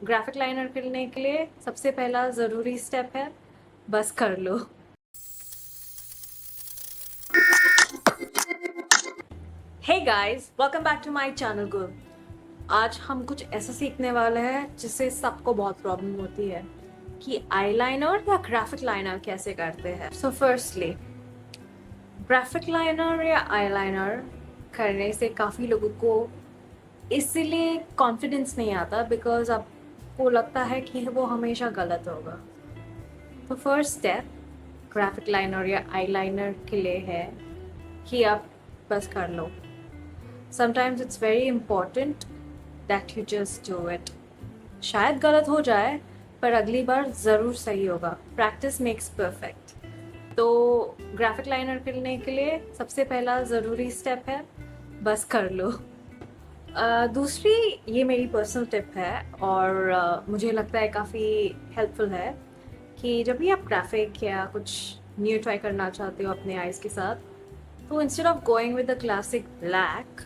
Graphic liner करने के लिए सबसे पहला ज़रूरी स्टेप है बस कर लो। Hey guys, welcome back to my channel Gul. आज हम कुछ ऐसा सीखने वाले हैं जिससे सबको बहुत प्रॉब्लम होती है कि आईलाइनर या ग्राफिक लाइनर कैसे करते हैं। सो फर्स्टली, ग्राफिक लाइनर या आईलाइनर करने से काफ़ी लोगों को इसलिए कॉन्फिडेंस नहीं आता बिकॉज आपको लगता है कि वो हमेशा गलत होगा। तो फर्स्ट स्टेप ग्राफिक लाइनर या आईलाइनर के लिए है कि आप बस कर लो। Sometimes it's very important that you just do it. शायद गलत हो जाए पर अगली बार ज़रूर सही होगा। Practice makes perfect. तो ग्राफिक लाइनर करने के लिए सबसे पहला ज़रूरी स्टेप है बस कर लो। दूसरी, ये मेरी पर्सनल टिप है और मुझे लगता है काफ़ी हेल्पफुल है कि जब भी आप ग्राफिक या कुछ न्यू ट्राई करना चाहते हो अपने आइज़ के साथ, तो instead of going with the classic black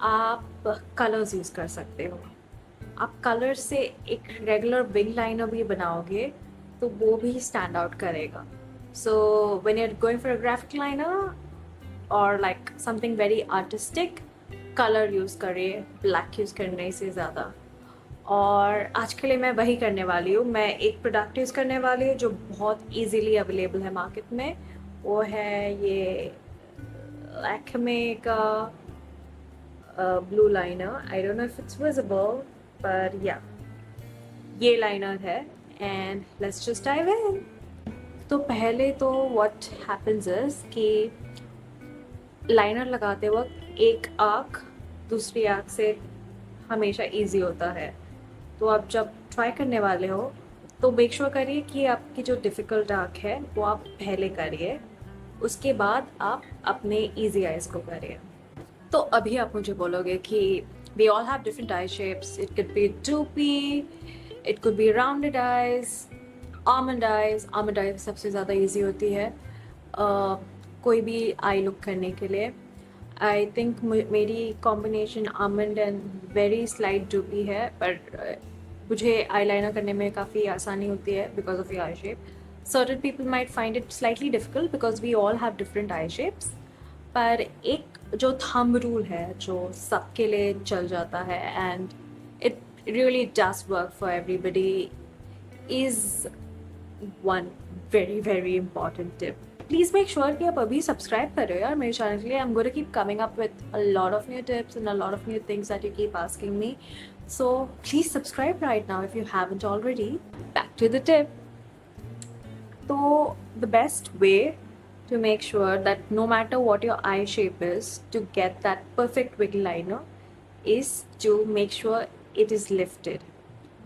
आप कलर्स यूज़ कर सकते हो। आप कलर से एक रेगुलर विंग लाइनर भी बनाओगे तो वो भी स्टैंड आउट करेगा। So when you are going for a graphic liner और like something very artistic, colour use करिए ब्लैक यूज़ करने से ज़्यादा। और आज के लिए मैं वही करने वाली हूँ। मैं एक प्रोडक्ट यूज़ करने वाली हूँ जो बहुत इजीली अवेलेबल है मार्केट में। वो है ये लैक्मे का blue liner. I don't know if it's visible पर या ये लाइनर है and let's just dive in. तो पहले तो व्हाट हैपेंस इज कि लाइनर लगाते वक्त एक आँख दूसरी आँख से हमेशा इजी होता है। तो आप जब ट्राई करने वाले हो तो मेक श्योर करिए कि आपकी जो डिफ़िकल्ट आँख है वो आप पहले करिए, उसके बाद आप अपने इजी आइज़ को करिए। तो अभी आप मुझे बोलोगे कि we all have different eye shapes. It could be droopy, it could be rounded eyes, almond eyes. Almond eyes सबसे ज़्यादा इजी होती है कोई भी आई लुक करने के लिए। आई थिंक मेरी combination almond and very slight droopy है, पर मुझे आईलाइनर करने में काफ़ी आसानी होती है because of your eye shape. Certain people might find it slightly difficult because we all have different eye shapes. पर एक जो थंब रूल है जो सबके लिए चल जाता है and it really does work for everybody is one very very important tip. Please make sure कि आप अभी सब्सक्राइब कर रहे हो यार मेरे चैनल के लिए। I am going to keep coming up with a lot of new tips and a lot of new things that you keep asking me. So please subscribe right now if you haven't already. Back to the tip. So the best way to make sure that no matter what your eye shape is, to get that perfect wiggle liner is to make sure it is lifted.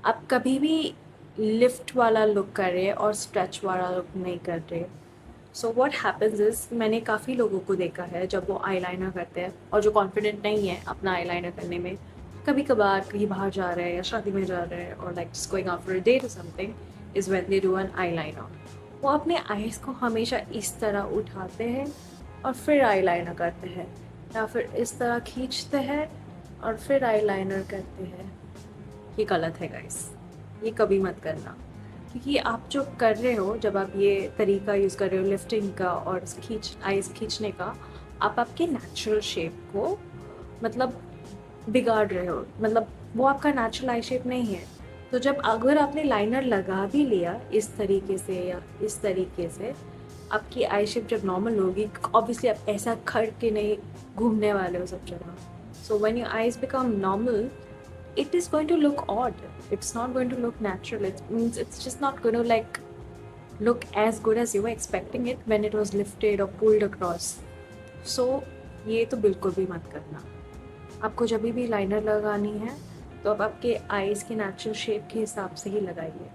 आप कभी भी lift वाला look कर रहे हैं और stretch वाला look नहीं कर रहे। सो व्हाट हैपेंस इज, मैंने काफ़ी लोगों को देखा है जब वो आईलाइनर करते हैं और जो कॉन्फिडेंट नहीं है अपना आईलाइनर करने में, कभी कभार कहीं बाहर जा रहे हैं या शादी में जा रहे हैं और like just going out for a date और something, is when they do an eyeliner. वो अपने आईज को हमेशा इस तरह उठाते हैं और फिर आईलाइनर करते हैं, या फिर इस तरह खींचते हैं और फिर आईलाइनर करते हैं। ये गलत है गाइस, ये कभी मत करना। क्योंकि आप जो कर रहे हो, जब आप ये तरीका यूज़ कर रहे हो लिफ्टिंग का और आईज खींचने का, आप आपके नेचुरल शेप को मतलब बिगाड़ रहे हो। मतलब वो आपका नेचुरल आई शेप नहीं है। तो जब अगर आपने लाइनर लगा भी लिया इस तरीके से या इस तरीके से, आपकी आई शेप जब नॉर्मल होगी, ऑब्वियसली आप ऐसा खड़ के नहीं घूमने वाले हो सब जगह। So when your eyes become normal, it is going to look odd. It's not going to look natural. It means it's just not going to like look as good as you were expecting it when it was lifted or pulled across. So ये तो बिल्कुल भी मत करना। आपको जब भी liner लगानी है तो आप आपके आईज के नेचुरल शेप के हिसाब से ही लगाइए,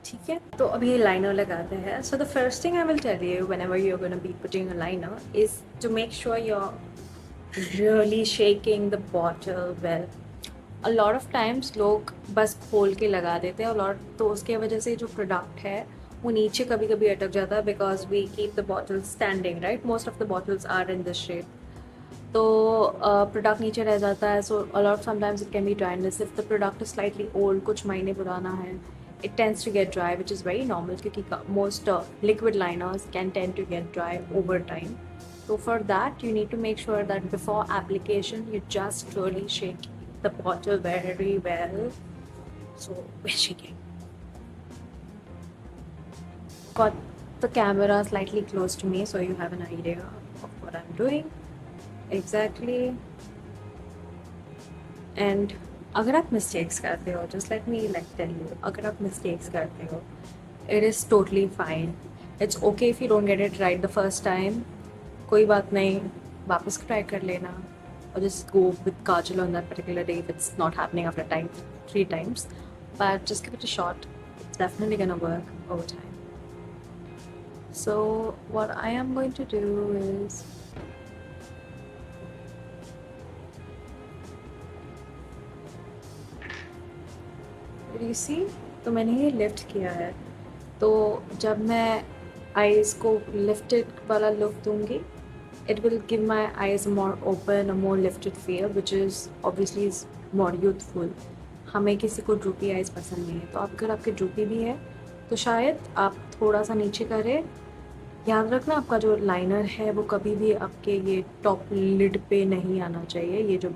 ठीक है। तो अभी ये लाइनर लगाते हैं। So the first thing I will tell you whenever you're going to be putting a liner is to make sure you're really shaking the bottle well. A lot of times लोग बस खोल के लगा देते हैं और लॉट, तो उसके वजह से जो प्रोडक्ट है वो नीचे कभी कभी अटक जाता है because we keep the bottle standing, right. Most of the bottles are in this shape. तो प्रोडक्ट नीचे रह जाता है. So a lot sometimes it can be dryness if the product is slightly old, कुछ महीने पुराना है. It tends to get dry, which is very normal क्योंकि most liquid liners can tend to get dry over time. So for that, you need to make sure that before application, you just really shake the bottle very well. So we're shaking. Got the camera slightly close to me so you have an idea of what I'm doing exactly. And अगर आप mistakes करते हो, just let me like tell you, अगर आप mistakes करते हो, it is totally fine. It's okay if you don't get it right the first time. कोई बात नहीं, वापस ट्राई कर लेना और just go with kajal on that particular day. It's not happening after time 3 times, but just give it a shot. It's definitely gonna work over time. So what I am going to do is you see, तो मैंने ये lift किया है. तो जब मैं eyes को lifted वाला लुक दूंगी, it will give my eyes more open, a more lifted feel, which is obviously is more youthful. हमें किसी को ड्रूपी आईज पसंद नहीं है, तो अगर आपके ड्रूपी भी है तो शायद आप थोड़ा सा नीचे करें. याद रखना, आपका जो लाइनर है वो कभी भी आपके ये टॉप लिड पे नहीं आना चाहिए. ये जो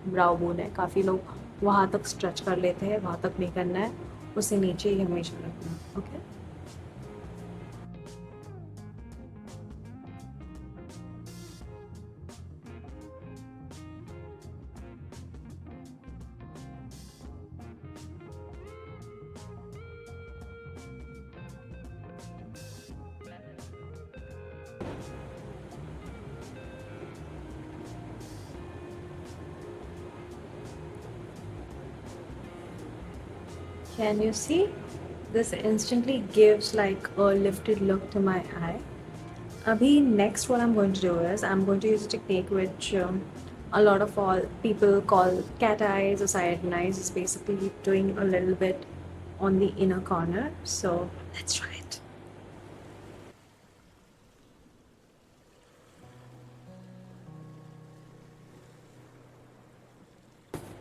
ब्राउ बोन है, काफ़ी लोग वहाँ तक स्ट्रेच कर लेते हैं, वहाँ तक नहीं करना है, उससे नीचे ही हमेशा रखना. Okay. Can you see? This instantly gives like a lifted look to my eye. Abhi, next what I'm going to do is I'm going to use a technique which a lot of all people call cat eyes or Sayatan eyes. It's basically doing a little bit on the inner corner. So let's try it.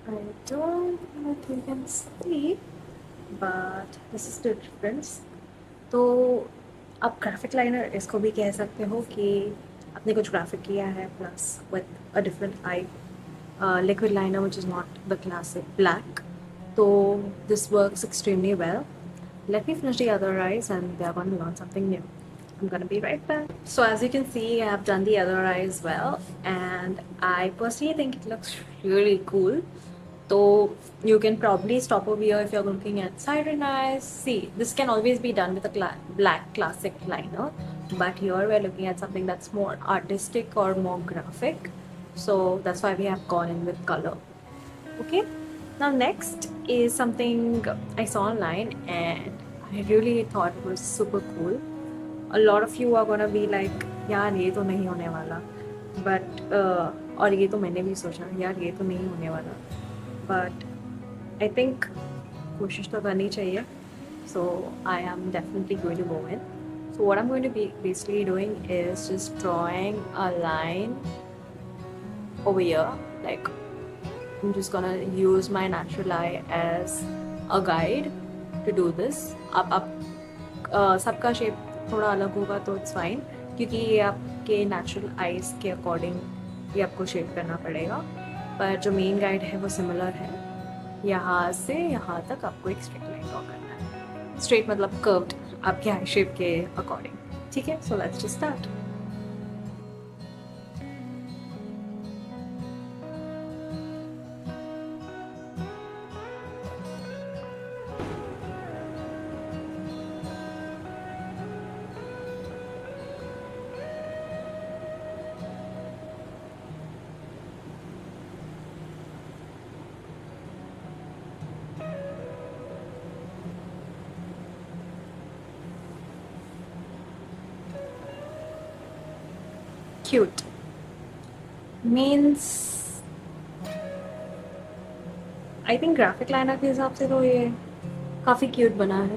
I don't know if you can see, but this is the difference. तो आप graphic liner इसको भी कह सकते हो कि आपने कुछ ग्राफिक किया है plus with a different eye liquid liner which is not the classic black. तो this works extremely well. Let me finish the other eyes and we are going to learn something new. I'm going to be right back. So as you can see, I have done the other eyes well, and I personally think it looks really cool. So you can probably stop over here if you're looking at siren eyes. See, this can always be done with a black classic liner, but here we're looking at something that's more artistic or more graphic. So that's why we have gone in with color. Okay. Now next is something I saw online and I really thought it was super cool. A lot of you are gonna be like, यार ये तो नहीं होने वाला. But और ये तो मैंने भी सोचा, यार ये तो नहीं होने वाला. But I think कोशिश तो करनी चाहिए. So I am definitely going to go in. So what I'm going to be basically doing is just drawing a line over here. Like I'm just gonna use my natural eye as a guide to do this. आप सबका shape थोड़ा अलग होगा तो it's fine, क्योंकि ये आपके natural eyes के अकॉर्डिंग ये आपको शेप करना पड़ेगा. पर जो मेन गाइड है वो सिमिलर है. यहाँ से यहाँ तक आपको एक स्ट्रेट लाइन ड्रॉ करना है. स्ट्रेट मतलब कर्व्ड, आपके आई शेप के अकॉर्डिंग. ठीक है, so let's just start. Cute means I think graphic liner के हिसाब से तो ये काफ़ी क्यूट बना है.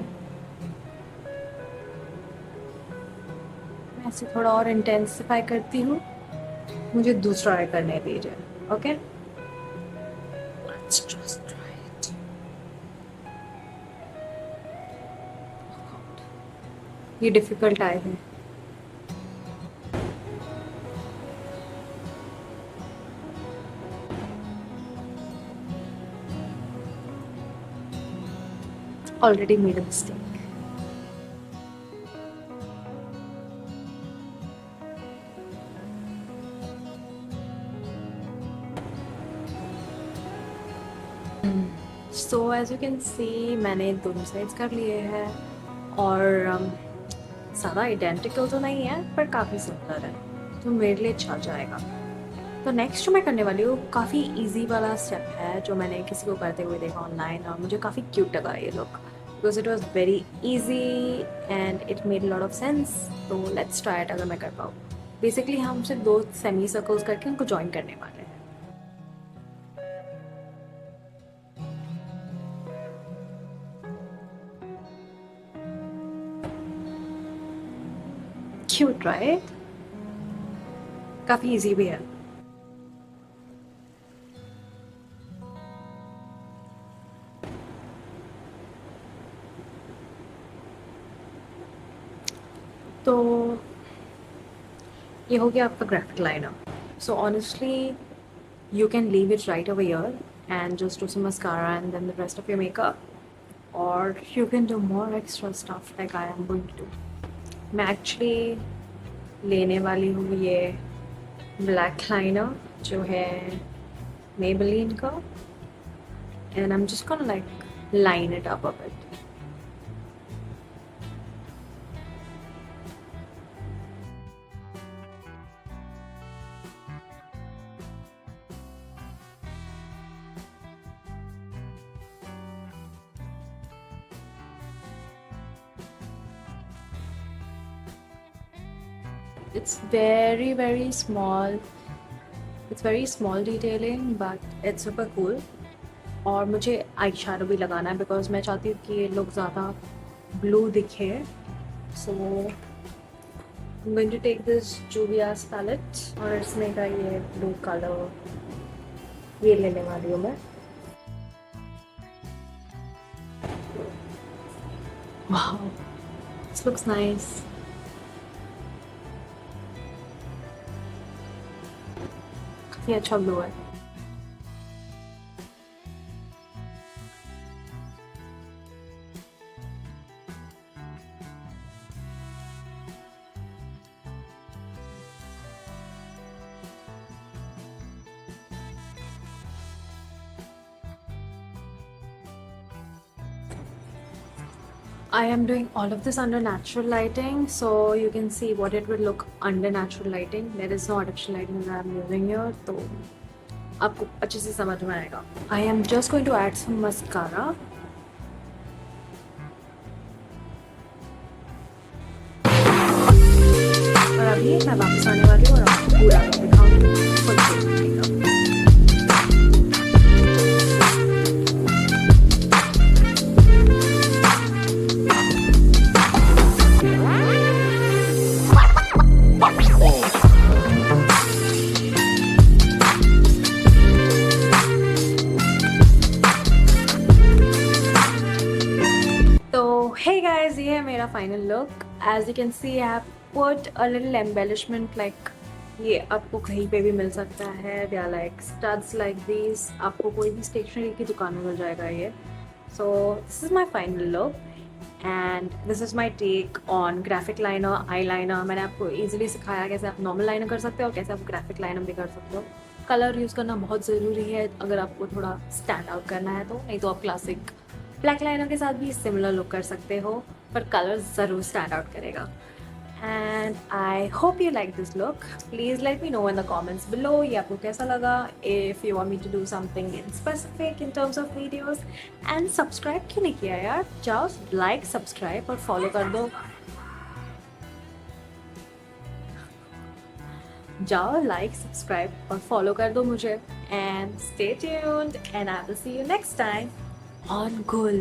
मैं इसे थोड़ा और इंटेंसिफाई करती हूँ. मुझे दूसरा ट्राई करने दीजिए, okay? Let's just try it. ये डिफिकल्ट आए हैं। Already made a mistake. So as you can see, मैंने दोनों साइड्स कर लिए हैं और ज़्यादा आइडेंटिकल तो नहीं है पर काफ़ी सिमिलर है, तो मेरे लिए चल जाएगा। तो नेक्स्ट जो मैं करने वाली हूँ काफ़ी इजी वाला स्टेप है जो मैंने किसी को करते हुए देखा ऑनलाइन और मुझे काफ़ी क्यूट लगा ये look, because it was very easy and it made lot of sense. तो लेट्स ट्राई इट अगर मैं कर पाऊँ। बेसिकली हम सिर्फ 2 सेमी सर्कल्स करके उनको ज्वाइन करने वाले हैं। Cute right? काफ़ी इजी भी है। तो ये हो गया आपका graphic liner. So honestly you can leave it right over here and just do some mascara and then the rest of your makeup, or you can do more extra stuff like I am going to do. मैं actually लेने वाली हूँ ये black liner जो है Maybelline का, and I'm just gonna like line it up a bit. It's very small. It's very small detailing but it's super cool. और मुझे आई शैडो भी लगाना है बिकॉज मैं चाहती हूँ कि ये लुक ज़्यादा ब्लू दिखे। सो I'm going to take this Juvia's palette और इसमें का ये ब्लू कलर ये लेने वाली हूँ मैं। Wow, this looks nice. काफ़ी अच्छा ब्लू है। I am doing all of this under natural lighting, so you can see what it would look under natural lighting. There is no artificial lighting that I am using here, तो आपको अच्छे से समझ में आएगा। I am just going to add some mascara. और अभी मैं वापस आने वाली हूँ और आपको पूरा दिखाऊंगी full face makeup. Hey guys, ये है मेरा final look. As you can see, I have put a little embellishment like ये आपको कहीं पे भी मिल सकता है। They are like studs like these. आपको कोई भी स्टेशनरी की दुकान में मिल जाएगा ये। So this is my final look and this is my take on graphic liner, eyeliner. मैंने आपको easily सिखाया कैसे आप normal liner कर सकते हो और कैसे आप graphic liner भी कर सकते हो। कलर यूज़ करना बहुत ज़रूरी है अगर आपको थोड़ा स्टैंड आउट करना है तो, नहीं तो आप क्लासिक ब्लैक लाइनर के साथ भी सिमिलर लुक कर सकते हो पर कलर ज़रूर स्टैंड आउट करेगा। And I hope you like this look. Please let me know in the comments below ये आपको कैसा लगा। If you want me to do something in specific in terms of videos. And subscribe क्यों नहीं किया यार? जाओ लाइक सब्सक्राइब और फॉलो कर दो। जाओ लाइक सब्सक्राइब और फॉलो कर दो मुझे। And stay tuned and I will see you next time on Gul.